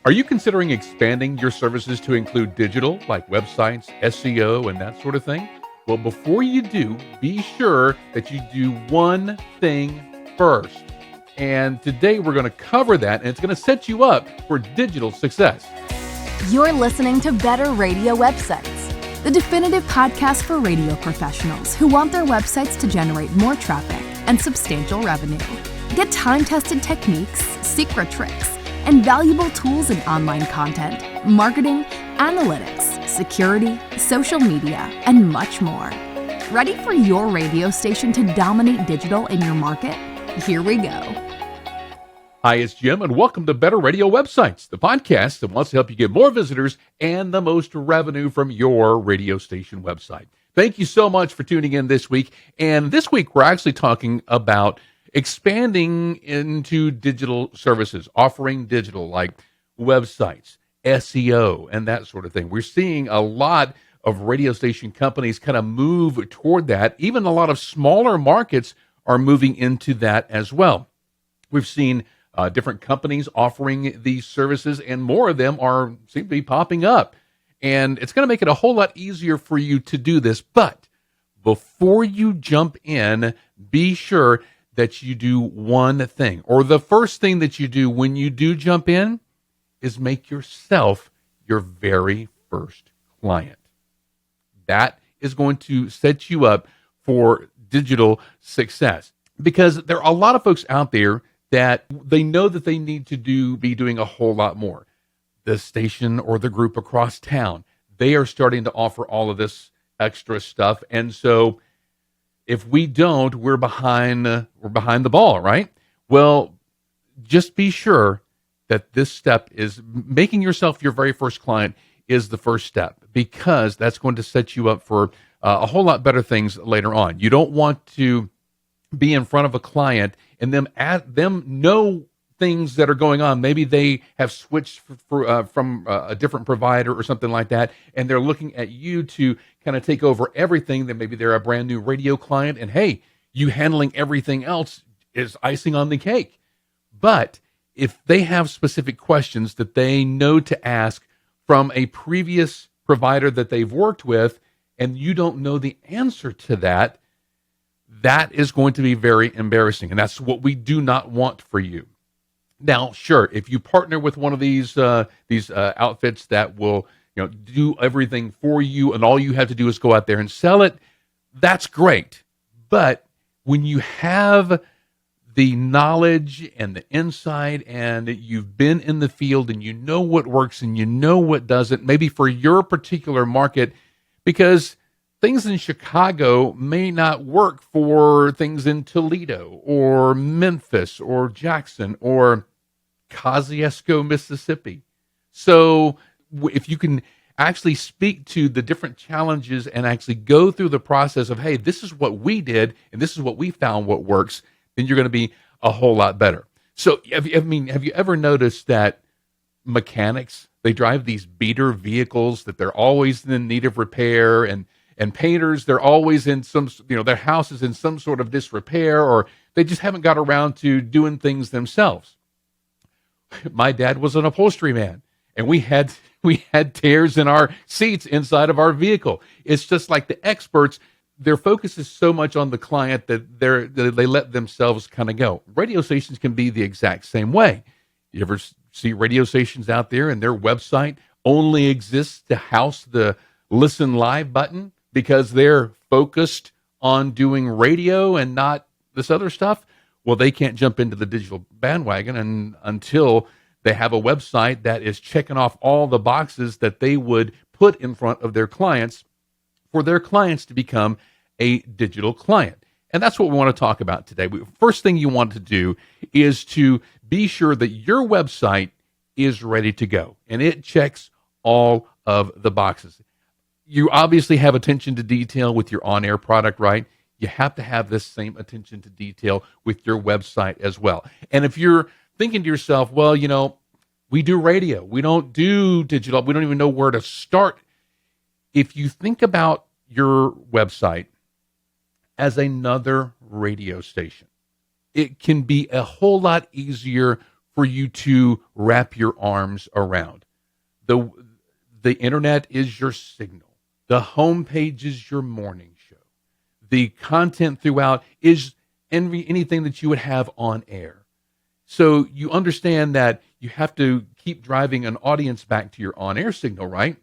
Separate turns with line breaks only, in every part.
Are you considering expanding your services to include digital, like websites, SEO, and that sort of thing? Well, before you do, be sure that you do one thing first. And today we're going to cover that, and it's going to set you up for digital success.
You're listening to Better Radio Websites, the definitive podcast for radio professionals who want their websites to generate more traffic and substantial revenue. Get time-tested techniques, secret tricks, and valuable tools in online content, marketing, analytics, security, social media, and much more. Ready for your radio station to dominate digital in your market? Here we go.
Hi, it's Jim, and welcome to Better Radio Websites, the podcast that wants to help you get more visitors and the most revenue from your radio station website. Thank you so much for tuning in this week. And this week, we're actually talking about expanding into digital services, offering digital like websites, SEO, and that sort of thing. We're seeing a lot of radio station companies kind of move toward that. Even a lot of smaller markets are moving into that as well. We've seen different companies offering these services, and more of them seem to be popping up. And it's going to make it a whole lot easier for you to do this. But before you jump in, be sure that you do one thing, or the first thing that you do when you do jump in is make yourself your very first client. That is going to set you up for digital success, because there are a lot of folks out there that they know that they need to be doing a whole lot more. The station or the group across town, they are starting to offer all of this extra stuff. And so if we don't, we're behind the ball, right? Well, just be sure that this step is making yourself your very first client is the first step, because that's going to set you up for a whole lot better things later on. You don't want to be in front of a client and them know things that are going on. Maybe they have switched from a different provider or something like that, and they're looking at you to kind of take over everything. Then maybe they're a brand new radio client, and hey, you handling everything else is icing on the cake. But if they have specific questions that they know to ask from a previous provider that they've worked with, and you don't know the answer to that, that is going to be very embarrassing. And that's what we do not want for you. Now, sure, if you partner with one of these outfits that will, do everything for you, and all you have to do is go out there and sell it, that's great. But when you have the knowledge and the insight, and you've been in the field, and you know what works and you know what doesn't, maybe for your particular market, because things in Chicago may not work for things in Toledo or Memphis or Jackson or Kosciuszko, Mississippi. So if you can actually speak to the different challenges and actually go through the process of, hey, this is what we did and this is what we found what works, then you're going to be a whole lot better. So have you ever noticed that mechanics, they drive these beater vehicles that they're always in need of repair, and painters, they're always in their house is in some sort of disrepair, or they just haven't got around to doing things themselves. My dad was an upholstery man, and we had tears in our seats inside of our vehicle. It's just like the experts, their focus is so much on the client that they let themselves kind of go. Radio stations can be the exact same way. You ever see radio stations out there and their website only exists to house the listen live button because they're focused on doing radio and not this other stuff? Well, they can't jump into the digital bandwagon until they have a website that is checking off all the boxes that they would put in front of their clients for their clients to become a digital client. And that's what we want to talk about today. First thing you want to do is to be sure that your website is ready to go and it checks all of the boxes. You obviously have attention to detail with your on-air product, right? You have to have this same attention to detail with your website as well. And if you're thinking to yourself, well, we do radio, we don't do digital, we don't even know where to start. If you think about your website as another radio station, it can be a whole lot easier for you to wrap your arms around. The the internet is your signal. The homepage is your morning show. The content throughout is anything that you would have on air. So you understand that you have to keep driving an audience back to your on-air signal, right?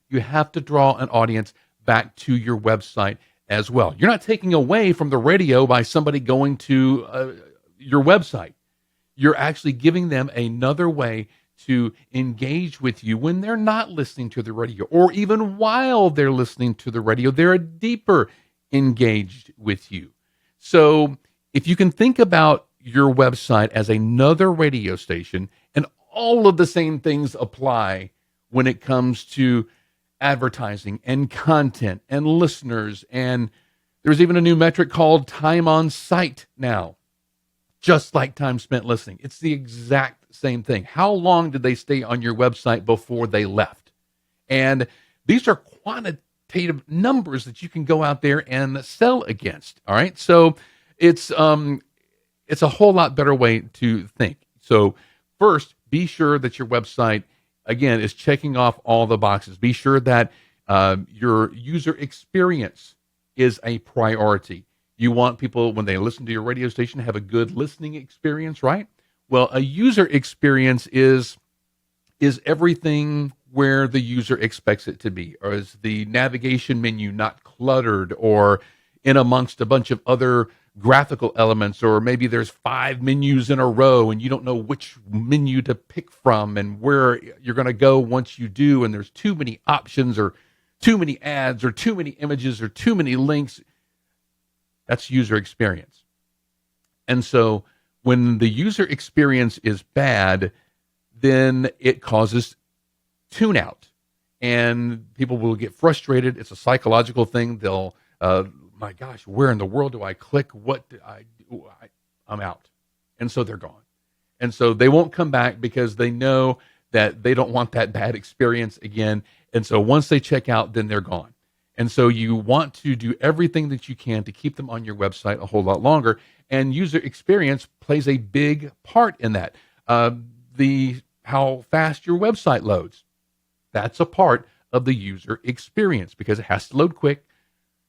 You have to draw an audience back to your website as well. You're not taking away from the radio by somebody going to your website. You're actually giving them another way to engage with you when they're not listening to the radio, or even while they're listening to the radio, they're deeper engaged with you. So if you can think about your website as another radio station, and all of the same things apply when it comes to advertising and content and listeners, and there's even a new metric called time on site now, just like time spent listening. It's the exact same thing. How long did they stay on your website before they left? And these are quantitative numbers that you can go out there and sell against. All right. So it's a whole lot better way to think. So first, be sure that your website, again, is checking off all the boxes. Be sure that your user experience is a priority. You want people, when they listen to your radio station, to have a good listening experience, right? Well, a user experience is everything where the user expects it to be. Or is the navigation menu not cluttered or in amongst a bunch of other graphical elements, or maybe there's 5 menus in a row and you don't know which menu to pick from and where you're going to go once you do, and there's too many options or too many ads or too many images or too many links. That's user experience. And so when the user experience is bad, then it causes tune out, and people will get frustrated. It's a psychological thing. They'll, my gosh, where in the world do I click? What do I do? I'm out. And so they're gone. And so they won't come back because they know that they don't want that bad experience again. And so once they check out, then they're gone. And so you want to do everything that you can to keep them on your website a whole lot longer. And user experience plays a big part in that. How fast your website loads, that's a part of the user experience because it has to load quick.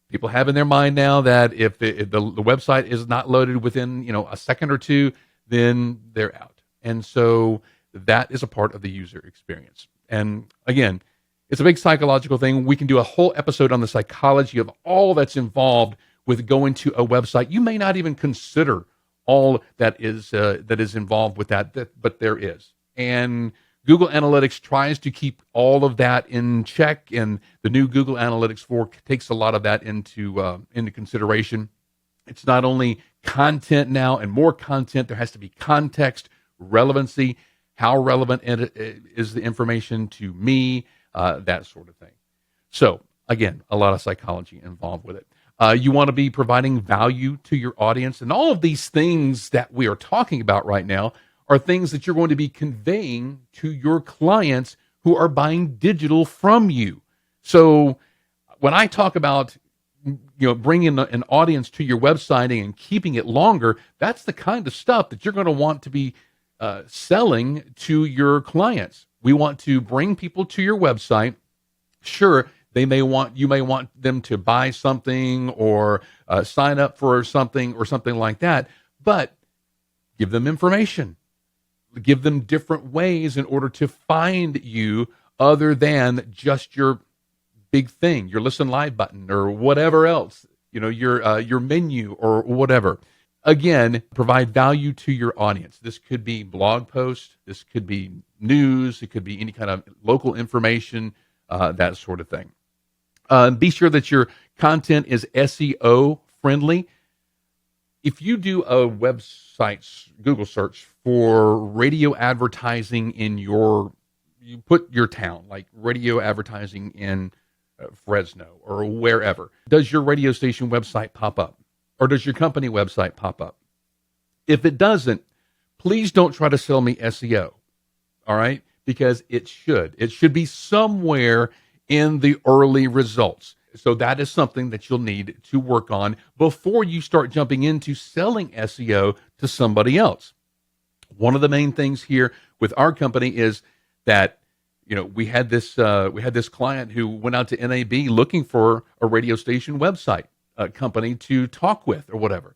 People have in their mind now that if the website is not loaded within a second or two, then they're out. And so that is a part of the user experience. And again, it's a big psychological thing. We can do a whole episode on the psychology of all that's involved with going to a website. You may not even consider all that is involved with that, but there is. And Google Analytics tries to keep all of that in check, and the new Google Analytics 4 takes a lot of that into consideration. It's not only content now and more content. There has to be context, relevancy, how relevant is the information to me, that sort of thing. So again, a lot of psychology involved with it. You want to be providing value to your audience, and all of these things that we are talking about right now are things that you're going to be conveying to your clients who are buying digital from you. So when I talk about bringing an audience to your website and keeping it longer, that's the kind of stuff that you're going to want to be selling to your clients. We want to bring people to your website. Sure, you may want them to buy something or sign up for something or something like that, but give them information. Give them different ways in order to find you other than just your big thing, your listen live button or whatever else, your menu or whatever. Again, provide value to your audience. This could be blog posts. This could be news. It could be any kind of local information, that sort of thing. Be sure that your content is SEO friendly. If you do a website Google search for radio advertising you put your town, like radio advertising in Fresno or wherever, does your radio station website pop up? Or does your company website pop up? If it doesn't, please don't try to sell me SEO, all right? Because it should. It should be somewhere in the early results. So that is something that you'll need to work on before you start jumping into selling SEO to somebody else. One of the main things here with our company is that we had this client who went out to NAB looking for a radio station website company to talk with or whatever.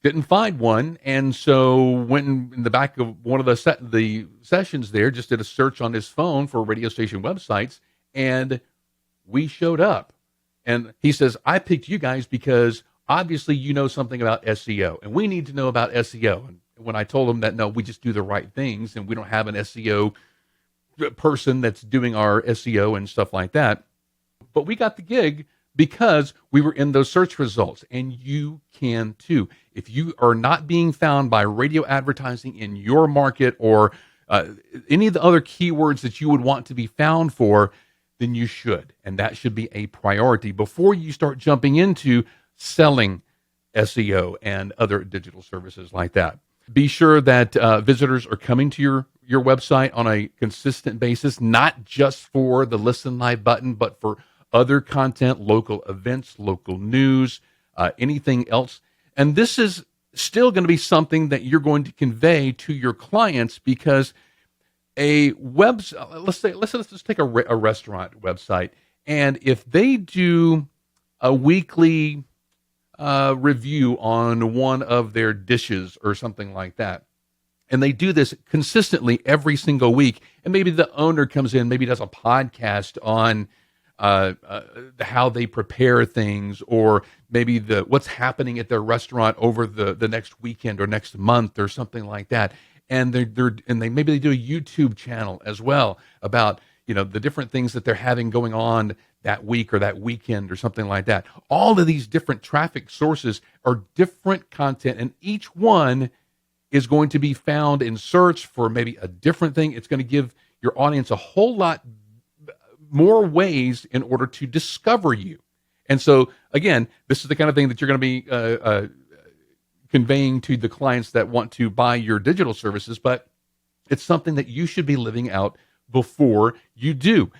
Didn't find one, and so went in the back of one of the sessions there, just did a search on his phone for radio station websites, and we showed up. And he says, I picked you guys because obviously you know something about SEO, and we need to know about SEO. And when I told him that, no, we just do the right things, and we don't have an SEO person that's doing our SEO and stuff like that. But we got the gig because we were in those search results, and you can too. If you are not being found by radio advertising in your market or any of the other keywords that you would want to be found for, then you should. And that should be a priority before you start jumping into selling SEO and other digital services like that. Be sure that visitors are coming to your website on a consistent basis, not just for the Listen Live button, but for other content, local events, local news, anything else. And this is still going to be something that you're going to convey to your clients, because a website, let's just take a restaurant website, and if they do a weekly review on one of their dishes or something like that, and they do this consistently every single week, and maybe the owner comes in, maybe does a podcast on how they prepare things, or maybe what's happening at their restaurant over the next weekend or next month or something like that. And maybe they do a YouTube channel as well about the different things that they're having going on that week or that weekend or something like that. All of these different traffic sources are different content, and each one is going to be found in search for maybe a different thing. It's going to give your audience a whole lot more ways in order to discover you. And so, again, this is the kind of thing that you're going to be conveying to the clients that want to buy your digital services, but it's something that you should be living out before you do.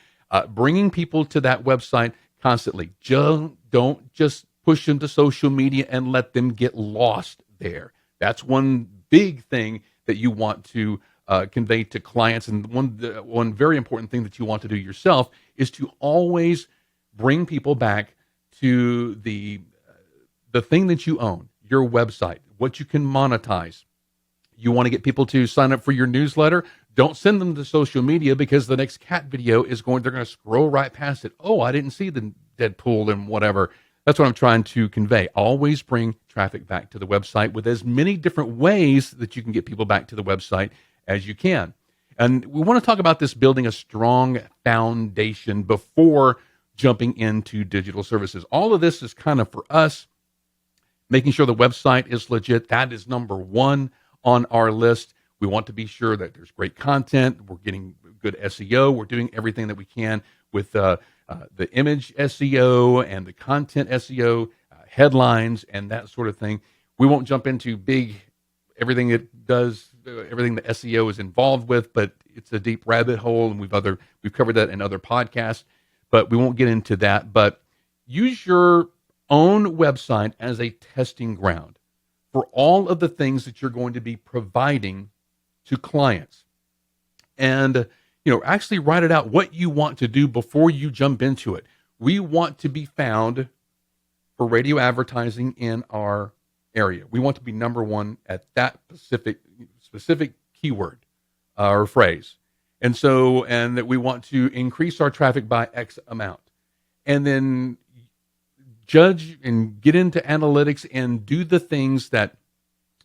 Bringing people to that website constantly. Don't just push them to social media and let them get lost there. That's one big thing that you want to convey to clients. And one very important thing that you want to do yourself is to always bring people back to the thing that you own, your website, what you can monetize. You want to get people to sign up for your newsletter? Don't send them to social media, because the next cat video they're going to scroll right past it. Oh, I didn't see the Deadpool and whatever. That's what I'm trying to convey. Always bring traffic back to the website with as many different ways that you can get people back to the website as you can. And we want to talk about this building a strong foundation before jumping into digital services. All of this is kind of for us, making sure the website is legit. That is number one on our list. We want to be sure that there's great content. We're getting good SEO. We're doing everything that we can with the image SEO and the content SEO, headlines, and that sort of thing. We won't jump into everything it does, everything the SEO is involved with, but it's a deep rabbit hole, and we've covered that in other podcasts, but we won't get into that. But use your own website as a testing ground for all of the things that you're going to be providing to clients. And actually write it out what you want to do before you jump into it. We want to be found for radio advertising in our area. We want to be number one at that specific keyword or phrase. And that we want to increase our traffic by X amount. And then judge and get into analytics and do the things that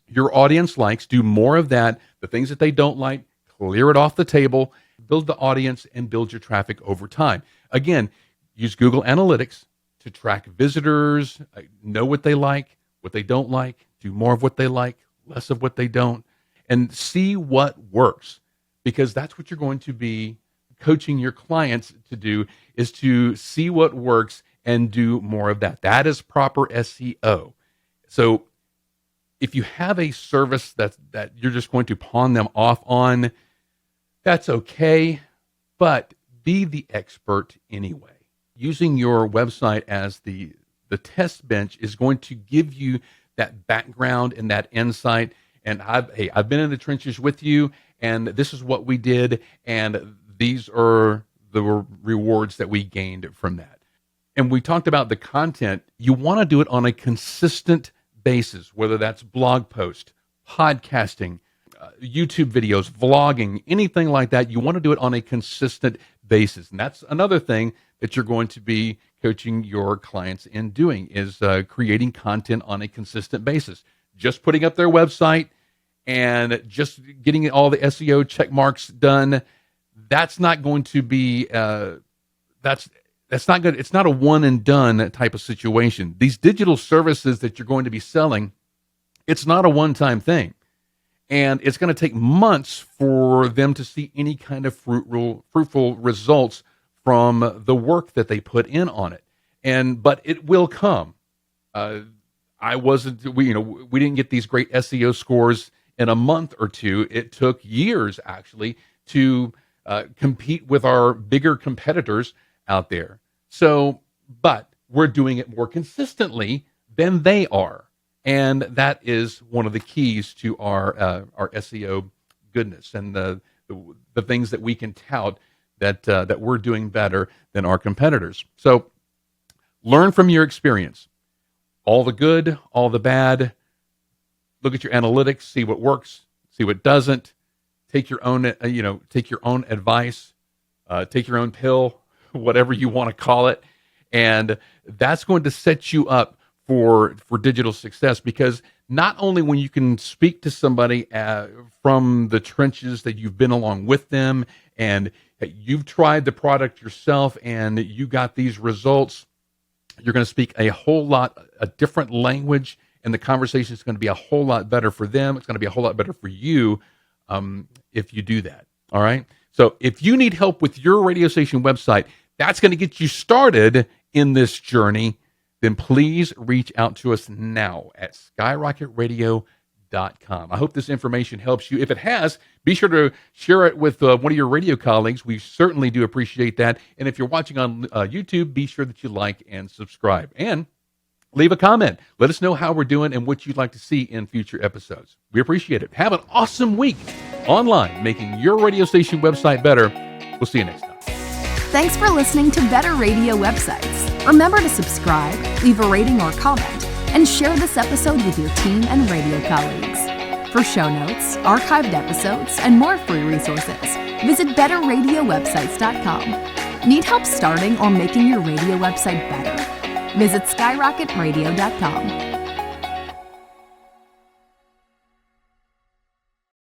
your audience likes. Do more of that. The things that they don't like, clear it off the table. Build the audience and build your traffic over time. Again, use Google Analytics to track visitors, know what they like, what they don't like, do more of what they like, less of what they don't, and see what works. Because that's what you're going to be coaching your clients to do, is to see what works and do more of that. That is proper SEO. So if you have a service that you're just going to pawn them off on, that's okay, but be the expert anyway. Using your website as the test bench is going to give you that background and that insight, And I've been in the trenches with you, and this is what we did, and these are the rewards that we gained from that. And we talked about the content. You want to do it on a consistent basis, whether that's blog post, podcasting, YouTube videos, vlogging, anything like that. You want to do it on a consistent basis. And that's another thing that you're going to be coaching your clients in doing is creating content on a consistent basis. Just putting up their website and just getting all the SEO check marks done, that's not going to be, that's not good. It's not a one and done type of situation. These digital services that you're going to be selling, it's not a one-time thing. And it's going to take months for them to see any kind of fruitful results from the work that they put in on it. But it will come. We didn't get these great SEO scores in a month or two. It took years actually to compete with our bigger competitors out there. But we're doing it more consistently than they are. And that is one of the keys to our SEO goodness and the things that we can tout that we're doing better than our competitors. So learn from your experience. All the good, all the bad. Look at your analytics, see what works, see what doesn't. Take your own advice, take your own pill, whatever you want to call it. And that's going to set you up for digital success, because not only when you can speak to somebody from the trenches that you've been along with them and you've tried the product yourself and you got these results, you're going to speak a different language, and the conversation is going to be a whole lot better for them. It's going to be a whole lot better for you if you do that. All right. So if you need help with your radio station website, that's going to get you started in this journey, then please reach out to us now at skyrocketradio.com. I hope this information helps you. If it has, be sure to share it with one of your radio colleagues. We certainly do appreciate that. And if you're watching on YouTube, be sure that you like and subscribe. And leave a comment. Let us know how we're doing and what you'd like to see in future episodes. We appreciate it. Have an awesome week online, making your radio station website better. We'll see you next time.
Thanks for listening to Better Radio Websites. Remember to subscribe, leave a rating or comment, and share this episode with your team and radio colleagues. For show notes, archived episodes, and more free resources, visit betterradiowebsites.com. Need help starting or making your radio website better? Visit skyrocketradio.com.